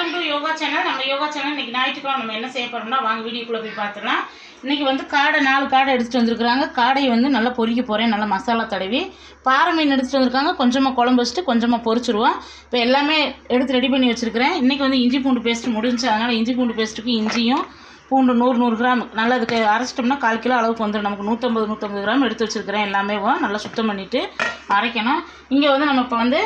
Welcome to yoga channel. நம்ம yoga channel இன்றைக்கி ஞாயிற்றுக்கிழமை நம்ம என்ன செய்ய போகிறோம்னா வாங்க வீடியோக்குள்ளே போய் பார்த்துக்கலாம். இன்றைக்கி வந்து காடை 4 காடை எடுத்துகிட்டு வந்திருக்கிறாங்க. காடையை வந்து நல்லா பொரிக்க போகிறேன். நல்லா மசாலா தடவி பாறை மீன் எடுத்துகிட்டு வந்திருக்காங்க. கொஞ்சமாக குழம்பு வச்சுட்டு கொஞ்சமாக பொரிச்சிருவோம். இப்போ எல்லாமே எடுத்து ரெடி பண்ணி வச்சுருக்கிறேன். இன்றைக்கி வந்து இஞ்சி பூண்டு பேஸ்ட்டு முடிஞ்சு, அதனால் இஞ்சி பூண்டு பேஸ்ட்டுக்கு இஞ்சியும் பூண்டு 100 கிராம் நல்லா அதுக்கு அரைச்சிட்டோம்னா 1/4 கிலோ அளவுக்கு வந்துடும். நமக்கு 150 கிராம் எடுத்து வச்சுருக்கிறேன். எல்லாமே நல்லா சுத்தம் பண்ணிவிட்டு அரைக்கணும். இங்கே வந்து நம்ம இப்போ வந்து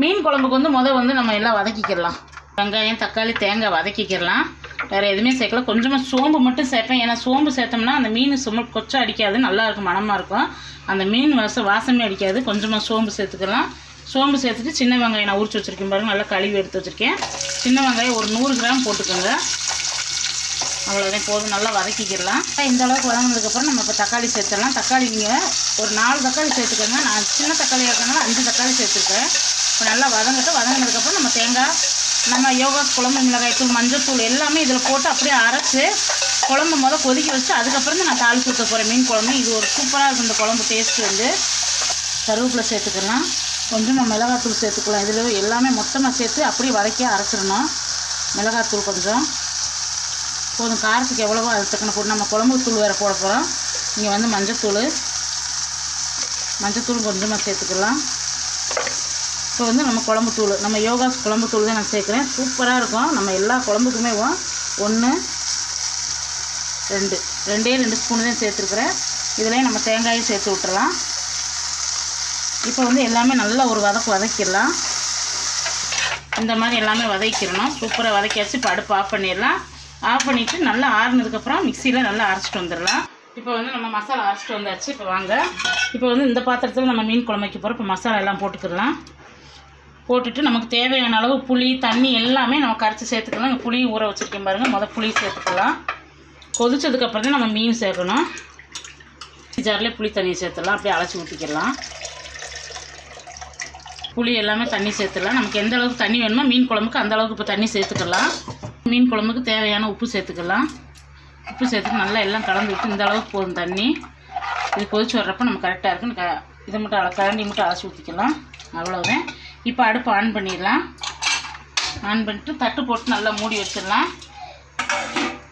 மீன் குழம்புக்கு வந்து நம்ம எல்லாம் வதக்கிக்கிடலாம். வெங்காயம், தக்காளி, தேங்காய் வதக்கிக்கிடலாம். வேறு எதுவுமே சேர்க்கல. கொஞ்சமாக சோம்பு மட்டும் சேர்ப்பேன். ஏன்னா சோம்பு சேர்த்தோம்னா அந்த மீன் கொச்சம் அடிக்காது, நல்லாயிருக்கும், மணமாக இருக்கும். அந்த மீன் வாசமே அடிக்காது. கொஞ்சமாக சோம்பு சேர்த்துக்கலாம். சோம்பு சேர்த்துட்டு சின்ன வெங்காயம் நான் உரிச்சு வச்சுருக்கேன் பாருங்கள், நல்லா கழுவி எடுத்து வச்சுருக்கேன். சின்ன வெங்காயம் ஒரு 100 கிராம் போட்டுக்கோங்க. அவ்வளோதான் போதும். நல்லா வதக்கிக்கிடலாம். இந்த அளவுக்கு வதங்கினதுக்கப்புறம் நம்ம இப்போ தக்காளி சேர்த்துடலாம். தக்காளி நீங்கள் ஒரு 4 தக்காளி சேர்த்துக்கோங்க. நான் சின்ன தக்காளியாக இருக்கனால 5 தக்காளி சேர்த்துருக்கேன். இப்போ நல்லா வதங்கினதுக்கப்புறம் நம்ம தேங்காய், நம்ம யோகா குழம்பு மிளகாய்த்தூள், மஞ்சள்தூள் எல்லாமே இதில் போட்டு அப்படியே அரைச்சி குழம்பு கொதிக்க வச்சு அதுக்கப்புறம் தான் நான் தாளிச்சு ஊற்ற போகிறேன் மீன் குழம்பு. இது ஒரு சூப்பராக இருக்கும் இந்த குழம்பு டேஸ்ட்டு. வந்து கருவேப்பிலை சேர்த்துக்கலாம், கொஞ்சமாக மிளகாத்தூள் சேர்த்துக்கலாம். இதில் எல்லாமே மொத்தமாக சேர்த்து அப்படியே வதக்கி அரைச்சிடணும். மிளகாத்தூள் கொஞ்சம் போதும். காரத்துக்கு எவ்வளவோ அது தக்கன போட்டு நம்ம குழம்பு தூள் வேறு போட போகிறோம். இங்கே வந்து மஞ்சத்தூள் கொஞ்சமாக சேர்த்துக்கலாம். இப்போ வந்து நம்ம குழம்பு தூள், நம்ம யோகா குழம்பு தூள் தான் நான் சேர்க்குறேன். சூப்பராக இருக்கும். நம்ம எல்லா குழம்புக்குமே 1, 2 ஸ்பூனு தான் சேர்த்துருக்குறேன். இதுலேயும் நம்ம தேங்காயும் சேர்த்து விட்டுறலாம். இப்போ வந்து எல்லாமே நல்லா ஒரு வதக்கிடலாம். இந்த மாதிரி எல்லாமே வதக்கிடணும். சூப்பராக வதக்கியாச்சு. இப்போ அடுப்பு ஆஃப் பண்ணிடலாம். ஆஃப் பண்ணிவிட்டு நல்லா ஆறுனதுக்கப்புறம் மிக்சியில் நல்லா அரைச்சிட்டு வந்துடலாம். இப்போ வந்து நம்ம மசாலா அரைச்சிட்டு வந்தாச்சு. இப்போ வாங்க, இப்போ வந்து இந்த பாத்திரத்தில் நம்ம மீன் குழம்பு வைக்க போகிறோம். இப்போ மசாலா எல்லாம் போட்டுக்கிடலாம். போட்டுட்டு நமக்கு தேவையான அளவு புளி, தண்ணி எல்லாமே நம்ம கரைச்சி சேர்த்துக்கலாம். இங்கே புளி ஊற வச்சுருக்கேன் பாருங்கள். புளி சேர்த்துக்கலாம். கொதிச்சதுக்கப்புறம் தான் நம்ம மீன் சேர்க்கணும். ஜாரில் புளி தண்ணியை சேர்த்துடலாம். அப்படியே அழைச்சி ஊற்றிக்கிடலாம். புளி எல்லாமே தண்ணி சேர்த்துடலாம். நமக்கு எந்த அளவுக்கு தண்ணி வேணுமோ மீன் குழம்புக்கு அந்த அளவுக்கு இப்போ தண்ணி சேர்த்துக்கலாம். மீன் குழம்புக்கு தேவையான உப்பு சேர்த்துக்கலாம். உப்பு சேர்த்துட்டு நல்லா எல்லாம் கலந்து விட்டு இந்த அளவுக்கு போதும் தண்ணி. இது கொதிச்சு வர்றப்போ நம்ம கரெக்டாக இருக்குன்னு இதை மட்டும் கரண்டி மட்டும் அரைச்சி ஊற்றிக்கலாம். அவ்வளோதான். இப்போ அடுப்பு ஆன் பண்ணிடலாம். ஆன் பண்ணிட்டு தட்டு போட்டு நல்லா மூடி வச்சிடலாம்.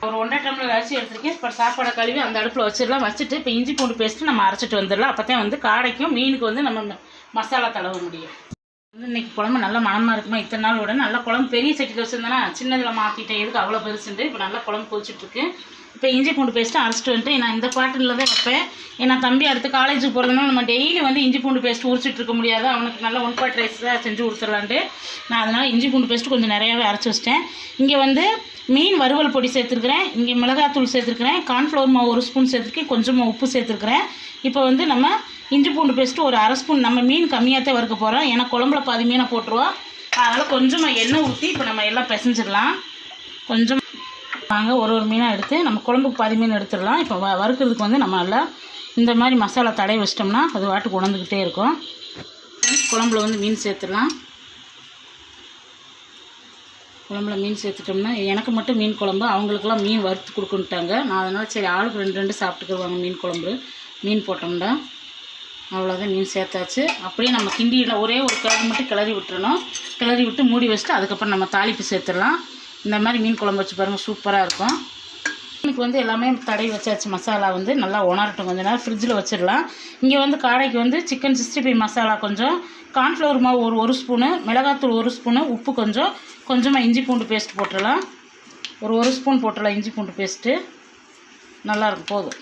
ஒரு 1.5 டம்ளர் அரிசி எடுத்துருக்கேன். இப்போ சாப்பாடை கழுவி அந்த அடுப்பில் வச்சிடலாம். வச்சுட்டு இப்போ இஞ்சி பூண்டு பேஸ்ட்டு நம்ம அரைச்சிட்டு வந்துடலாம். அப்போ தான் வந்து காடைக்கும் மீனுக்கு வந்து நம்ம மசாலா தடவ முடியும். வந்து இன்றைக்கி குழம்பு நல்லா மணமாக இருக்குமா. இத்தனை நாள் விட நல்லா குழம்பு பெரிய சட்டியில் வச்சுருந்தேன்னா சின்னதில் மாற்றிட்டேன். எதுக்கு அவ்வளோ பெருசுண்டு. இப்போ நல்லா குழம்பு கொதிச்சுட்ருக்கு. இப்போ இஞ்சி பூண்டு பேஸ்ட்டு அரைச்சிட்டு வந்துட்டு நான் இந்த பாட்டிலில் தான் வைப்பேன். ஏன்னா தம்பி அடுத்து காலேஜுக்கு போகிறதுனால நம்ம டெய்லி வந்து இஞ்சி பூண்டு பேஸ்ட்டு உரிச்சிட்டு இருக்க முடியாது. அவனுக்கு நல்லா 1 பாட் ரைஸ் தான் செஞ்சு கொடுத்துடலான்ட்டு நான் அதனால் இஞ்சி பூண்டு பேஸ்ட்டு கொஞ்சம் நிறையாவே அரைச்சி வச்சிட்டேன். இங்கே வந்து மீன் வறுவல் பொடி சேர்த்துருக்குறேன். இங்கே மிளகாத்தூள் சேர்த்துருக்குறேன். கார்ன்ஃப்ளவர் மாவு 1 ஸ்பூன் சேர்த்துருக்கேன். கொஞ்சமாக உப்பு சேர்த்துருக்குறேன். இப்போ வந்து நம்ம இஞ்சி பூண்டு பேஸ்ட்டு ஒரு 1/2 ஸ்பூன், நம்ம மீன் கம்மியாக தான் வறுக்க போகிறோம். ஏன்னா குழம்புல பாதி மீனை போட்டுருவோம். அதனால் கொஞ்சமாக எண்ணெய் ஊற்றி இப்போ நம்ம எல்லாம் பிசைஞ்சிடலாம். கொஞ்சம் வாங்க ஒரு மீனாக எடுத்து நம்ம குழம்புக்கு பாதி மீன் எடுத்துடலாம். இப்போ வறுக்கிறதுக்கு வந்து நம்ம நல்லா இந்த மாதிரி மசாலா தடவி வச்சிட்டோம்னா அது வாட்டுக்கு உணர்ந்துக்கிட்டே இருக்கும். குழம்புல வந்து மீன் சேர்த்துடலாம். குழம்புல மீன் சேர்த்துட்டோம்னா எனக்கு மட்டும் மீன் குழம்பு, அவங்களுக்கெல்லாம் மீன் வறுத்து கொடுக்குன்ட்டாங்க. நான் அதனால் சரி ஆளுக்கு 2 சாப்பிட்டுக்குருவாங்க மீன் குழம்பு. மீன் போட்டோம்னா அவ்வளோதான். மீன் சேர்த்தாச்சு. அப்படியே நம்ம கிண்டியில் ஒரே ஒரு கிளறி மட்டும் கிளறி விட்டுறணும். கிளறி விட்டு மூடி வச்சுட்டு அதுக்கப்புறம் நம்ம தாளிப்பு சேர்த்துடலாம். இந்த மாதிரி மீன் குழம்பு வச்சு பாருங்கள், சூப்பராக இருக்கும். மீனுக்கு வந்து எல்லாமே தடவி வச்சாச்சு. மசாலா வந்து நல்லா உணரட்டும். கொஞ்சம் நேரம் ஃப்ரிட்ஜில் வச்சிடலாம். இங்கே வந்து காடைக்கு வந்து சிக்கன் 65 மசாலா கொஞ்சம், கார்ன்ஃப்ளவர் மாவு ஒரு 1 ஸ்பூனு, மிளகாத்தூள் 1 ஸ்பூனு, உப்பு கொஞ்சமாக இஞ்சி பூண்டு பேஸ்ட் போட்டுடலாம். ஒரு 1 ஸ்பூன் போட்டுடலாம் இஞ்சி பூண்டு பேஸ்ட்டு. நல்லாயிருக்கும். போதும்.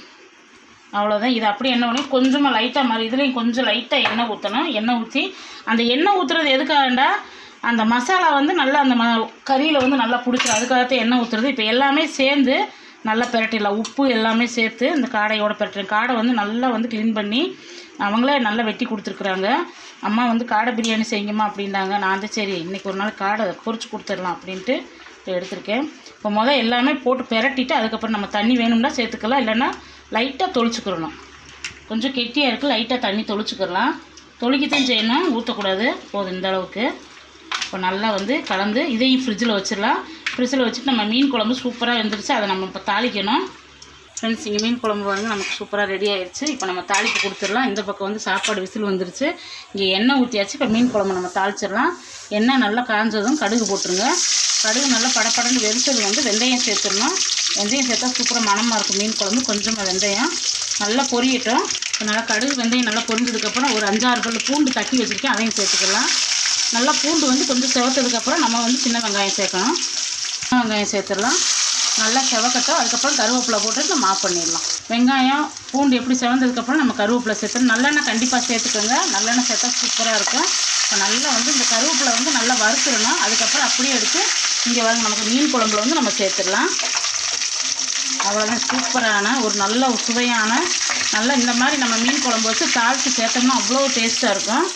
அவ்வளோதான். இது அப்படி எண்ணெய் ஊற்றி கொஞ்சமாக லைட்டாக மாதிரி இதுலேயும் கொஞ்சம் லைட்டாக எண்ணெய் ஊற்றணும். எண்ணெய் ஊற்றி அந்த எண்ணெய் ஊற்றுறது எதுக்காகண்டா அந்த மசாலா வந்து நல்லா அந்த கறியில் வந்து நல்லா பிடிச்சிடும். அதுக்காகத்தான் எண்ணெய் ஊற்றுறது. இப்போ எல்லாமே சேர்ந்து நல்லா பெரட்டிடலாம். உப்பு எல்லாமே சேர்த்து இந்த காடையோட பெரட்டுறேன். காடை வந்து நல்லா வந்து க்ளீன் பண்ணி அவங்களே நல்லா வெட்டி கொடுத்துருக்குறாங்க. அம்மா வந்து காடை பிரியாணி செய்யுங்கம்மா அப்படின்னாங்க. நான் வந்து சரி இன்றைக்கி ஒரு நாள் காடை பொரிச்சு கொடுத்துடலாம் அப்படின்ட்டு இப்போ எடுத்திருக்கேன். இப்போ எல்லாமே போட்டு பெரட்டிட்டு அதுக்கப்புறம் நம்ம தண்ணி வேணும்னா சேர்த்துக்கலாம். இல்லைன்னா லைட்டாக தொளிச்சுக்கிறணும். கொஞ்சம் கெட்டியாக இருக்குது, லைட்டாக தண்ணி தொளிச்சுக்கிறலாம். தொளிக்கத்தான் செய்யணும், ஊற்றக்கூடாது. போதும் இந்த அளவுக்கு. இப்போ நல்லா வந்து கலந்து இதையும் ஃப்ரிட்ஜில் வச்சிடலாம். ஃப்ரிட்ஜில் வச்சுட்டு நம்ம மீன் குழம்பு சூப்பராக வெந்துருச்சு. அதை நம்ம இப்போ தாளிக்கணும். ஃப்ரெண்ட்ஸ், இங்கே மீன் குழம்பு வந்து நமக்கு சூப்பராக ரெடி ஆயிடுச்சு. இப்போ நம்ம தாளிப்பு கொடுத்துடலாம். இந்த பக்கம் வந்து சாப்பாடு விசில் வந்துருச்சு. இங்கே எண்ணெய் ஊற்றியாச்சு. இப்போ மீன் குழம்பு நம்ம தாளிச்சிடலாம். எண்ணெய் நல்லா காஞ்சதும் கடுகு போட்டுருங்க. கடுகு நல்லா படப்படன்னு வெறிச்சது வந்து வெந்தயம் சேர்த்துடணும். வெந்தயம் சேர்த்தா சூப்பராக மணமாக இருக்கும் மீன் குழம்பு. கொஞ்சமாக வெந்தயம் நல்லா பொரியட்டும். நல்லா கடுகு வெந்தயம் நல்லா பொரிஞ்சதுக்கப்புறம் ஒரு 5-6 பல்லு பூண்டு தட்டி வச்சுருக்கேன், அதையும் சேர்த்துக்கலாம். நல்லா பூண்டு வந்து கொஞ்சம் செவத்ததுக்கப்புறம் நம்ம வந்து சின்ன வெங்காயம் சேர்க்கணும். சின்ன வெங்காயம் சேர்த்துடலாம். நல்லா செவக்கட்டும். அதுக்கப்புறம் கருவேப்பிலை போட்டு நம்ம ஆஃப் பண்ணிடலாம். வெங்காயம் பூண்டு எப்படி செவந்ததுக்கப்புறம் நம்ம கருவேப்பிலை சேர்த்துணும். நல்லெண்ணெய் கண்டிப்பாக சேர்த்துக்கோங்க. நல்லெண்ணெய் சேர்த்தா சூப்பராக இருக்கும். இப்போ நல்லா வந்து இந்த கருவேப்பிலை வந்து நல்லா வறுத்துடணும். அதுக்கப்புறம் அப்படியே எடுத்து இங்கே வந்து நமக்கு மீன் குழம்புல வந்து நம்ம சேர்த்துடலாம். அவ்வளோதான். சூப்பரான ஒரு நல்ல சுவையான நல்லா இந்த மாதிரி நம்ம மீன் குழம்பு வச்சு தாளித்து சேர்த்தோம்னா அவ்வளோ டேஸ்ட்டாக இருக்கும்.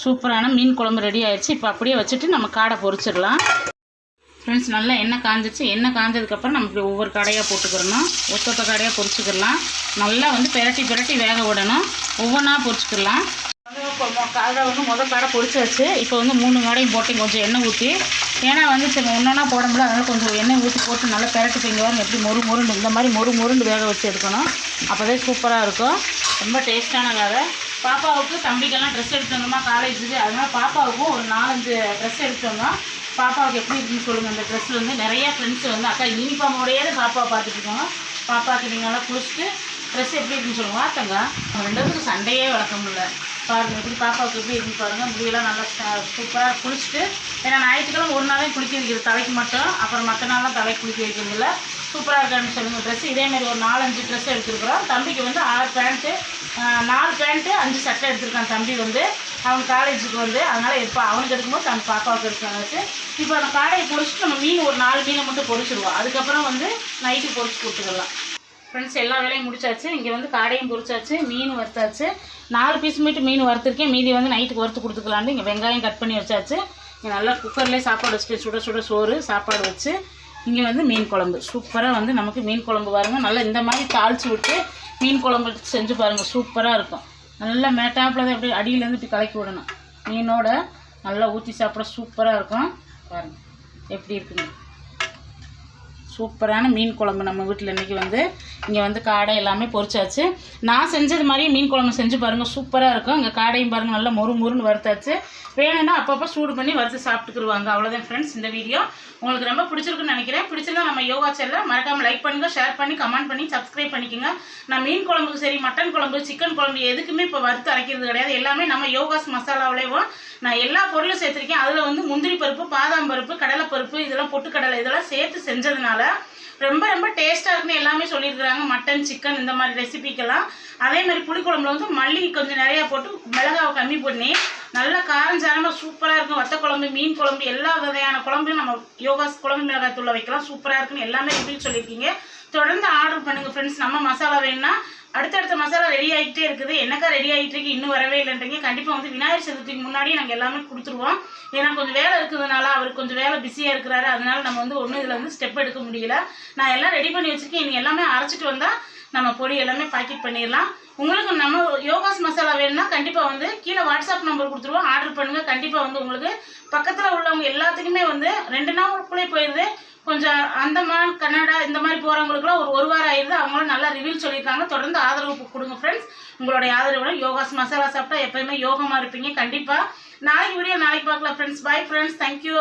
சூப்பரான மீன் குழம்பு ரெடி ஆயிடுச்சு. இப்போ அப்படியே வச்சுட்டு நம்ம காடை பொரிச்சிடலாம். ஃப்ரெண்ட்ஸ், நல்லா எண்ணெய் காஞ்சிச்சு. எண்ணெய் காஞ்சதுக்கப்புறம் நம்ம இப்படி ஒவ்வொரு கடையாக போட்டுக்கிறணும். ஒத்தொத்த கடையாக பொரிச்சிக்கிடலாம். நல்லா வந்து பெரட்டி வேக விடணும். ஒவ்வொன்றா பொரிச்சிக்கிடலாம். காடை வந்து கடை பொரிச்சாச்சு. இப்போ வந்து 3 காடையும் போட்டு கொஞ்சம் எண்ணெய் ஊற்றி, ஏன்னா வந்து சரி ஒன்றா போட முடியல, அதனால் கொஞ்சம் எண்ணெய் ஊற்றி போட்டு நல்லா பெரட்டி இங்கே வரணும். எப்படி மொறுண்டு இந்த மாதிரி மொறுண்டு வேக வச்சு எடுக்கணும். அப்போதே சூப்பராக இருக்கும். ரொம்ப டேஸ்ட்டான காடை. பாப்பாவுக்கு தம்பிக்கெல்லாம் ட்ரெஸ் எடுத்து வந்தோமா காலேஜுக்கு, அதனால் பாப்பாவுக்கும் ஒரு 4-5 ட்ரெஸ் எடுத்து வந்தோம். பாப்பாவுக்கு எப்படி இருக்குன்னு சொல்லுங்கள். அந்த ட்ரெஸ்ஸில் வந்து நிறையா ஃப்ரெண்ட்ஸ் வந்து அக்கா யூனிஃபார்மோடையே பாப்பாவை பார்த்துட்டு இருக்கோங்க. பாப்பாவுக்கு நீங்கள் நல்லா குளிச்சுட்டு ட்ரெஸ் எப்படி இருக்குன்னு சொல்லுங்கள். வாத்தங்க 2 சண்டையே வளர்க்க முடியல. பாருங்கள் எப்படி பாப்பாவுக்கு எப்படி இருக்குன்னு பாருங்கள். முடியெல்லாம் நல்லா சூப்பராக குளிச்சுட்டு, ஏன்னா ஞாயிற்றுக்கிழமை ஒரு நாளே குளிக்க வைக்கிறது தலைக்கு மட்டும், அப்புறம் மற்ற நாள்லாம் தலைக்கு குளிக்க வைக்கிறது இல்லை. சூப்பராக இருக்கான்னு சொல்லுங்கள். ட்ரெஸ் இதேமாதிரி ஒரு 4-5 ட்ரெஸ் எடுத்துருக்குறோம். தம்பிக்கு வந்து 6 பேண்ட்டு 4 பேண்ட்டு 5 சட்டை எடுத்துருக்கான் தம்பி வந்து. அவன் காலேஜுக்கு வந்து, அதனால் இப்போ அவனுக்கு எடுக்கும்போது தன் பாப்பாவுக்கு எடுத்துக்காச்சு. இப்போ அந்த காடையை பொரிச்சிட்டு நம்ம மீன் ஒரு 4 மீனை மட்டும் பொரிச்சிடுவோம். அதுக்கப்புறம் வந்து நைட்டு பொரிச்சு கொடுத்துக்கலாம். ஃப்ரெண்ட்ஸ், எல்லா வேலையும் முடிச்சாச்சு. இங்கே வந்து காடையும் பொரிச்சாச்சு, மீன் வறுத்தாச்சு. 4 பீஸ் மட்டும் மீன் வறுத்துருக்கேன். மீதி வந்து நைட்டுக்கு வறுத்து கொடுத்துக்கலான்னு இங்கே வெங்காயம் கட் பண்ணி வச்சாச்சு. இங்கே நல்லா குக்கர்லேயே சாப்பாடு வச்சுட்டு சுட சோறு சாப்பாடு வச்சு இங்கே வந்து மீன் குழம்பு சூப்பராக வந்து நமக்கு மீன் குழம்பு பாருங்கள். நல்லா இந்த மாதிரி தாளித்து விட்டு மீன் குழம்பு செஞ்சு பாருங்கள். சூப்பராக இருக்கும். நல்லா மேட்டாப்பில் தான் எப்படி அடியிலேருந்து இப்படி கலக்கி விடணும். மீனோட நல்லா ஊற்றி சாப்பிட சூப்பராக இருக்கும். பாருங்கள் எப்படி இருக்குங்க. சூப்பரான மீன் குழம்பு நம்ம வீட்டில் இன்றைக்கி வந்து இங்கே வந்து காடை எல்லாமே பொரிச்சாச்சு. நான் செஞ்சது மாதிரியே மீன் குழம்பு செஞ்சு பாருங்கள். சூப்பராக இருக்கும். இங்கே காடையும் பாருங்கள் நல்லா மொறுன்னு வறுத்தாச்சு. வேணும்னா அப்பப்போ சூடு பண்ணி வறுத்து சாப்பிட்டுக்குருவாங்க. அவ்வளோதான் ஃப்ரெண்ட்ஸ். இந்த வீடியோ உங்களுக்கு ரொம்ப பிடிச்சிருக்குன்னு நினைக்கிறேன். பிடிச்சிருந்தா நம்ம யோகா சேனலை மறக்காமல் லைக் பண்ணுங்கள், ஷேர் பண்ணி கமெண்ட் பண்ணி சப்ஸ்கிரைப் பண்ணிக்கோங்க. நான் மீன் குழம்புக்கு சரி, மட்டன் குழம்பு, சிக்கன் குழம்பு எதுக்குமே இப்போ வறுத்து அரைக்கிறது கிடையாது. எல்லாமே நம்ம யோகாஸ் மசாலாவிலேயும் நான் எல்லா பொருளும் சேர்த்துருக்கேன். அதில் வந்து முந்திரி பருப்பு, பாதாம் பருப்பு, கடலைப்பருப்பு, இதெல்லாம் பொட்டுக்கடலை இதெல்லாம் சேர்த்து செஞ்சதுனால ரொம்ப டேஸ்ட்டாக இருக்குன்னு எல்லாமே சொல்லியிருக்கிறாங்க. மட்டன், சிக்கன் இந்த மாதிரி ரெசிபிக்கெல்லாம். அதே மாதிரி புளிக்குழம்புல வந்து மல்லி கொஞ்சம் நிறையா போட்டு மிளகாவை கம்மி பண்ணி நல்லா காரஞ்சாரமாக சூப்பராக இருக்கும். வத்த குழம்பு, மீன் குழம்பு, எல்லா வகையான குழம்பையும் நம்ம யோகாஸ் குழம்பு மிளகாய் தூளை வைக்கலாம். சூப்பராக இருக்குன்னு எல்லாமே ரிவ்யூ சொல்லியிருக்கீங்க. தொடர்ந்து ஆர்டர் பண்ணுங்கள் ஃப்ரெண்ட்ஸ். நம்ம மசாலா வேணும்னா அடுத்தடுத்த மசாலா ரெடி ஆகிட்டே இருக்குது. என்னக்கா ரெடி ஆகிட்டு இருக்கு இன்னும் வரவே இல்லைன்றீங்க. கண்டிப்பாக வந்து விநாயகர் சதுர்த்திக்கு முன்னாடியே நாங்கள் எல்லாமே கொடுத்துருவோம். ஏன்னா கொஞ்சம் வேலை இருக்கிறதுனால அவருக்கு கொஞ்சம் வேலை பிஸியாக இருக்கிறாரு. அதனால நம்ம வந்து ஒன்றும் இதில் வந்து ஸ்டெப் எடுக்க முடியல. நான் எல்லாம் ரெடி பண்ணி வச்சுருக்கேன். நீங்கள் எல்லாமே அரைச்சிட்டு வந்தால் நம்ம பொடி எல்லாமே பேக்கெட் பண்ணிடலாம். உங்களுக்கு நம்ம யோகாஸ் மசாலா வேணும்னா கண்டிப்பாக வந்து கீழே வாட்ஸ்அப் நம்பர் கொடுத்துருவோம். ஆர்டர் பண்ணுங்கள். கண்டிப்பாக வந்து உங்களுக்கு பக்கத்தில் உள்ளவங்க எல்லாத்துக்குமே வந்து 2 நாளுக்குள்ளே போயிடுது. கொஞ்சம் அந்தமான், கனடா இந்த மாதிரி போகிறவங்களுக்குலாம் ஒரு வாரம் ஆயிடுது. அவங்களும் நல்லா ரிவ்யூ சொல்லியிருக்காங்க. தொடர்ந்து ஆதரவு கொடுங்க ஃப்ரெண்ட்ஸ். உங்களுடைய ஆதரவு யோகாஸ் மசாலா சாப்பிட்டா எப்போயுமே யோகமாக இருப்பீங்க. கண்டிப்பாக நாளைக்கு வீடியோ நாளைக்கு பார்க்கலாம் ஃப்ரெண்ட்ஸ். Bye friends. தேங்க்யூ.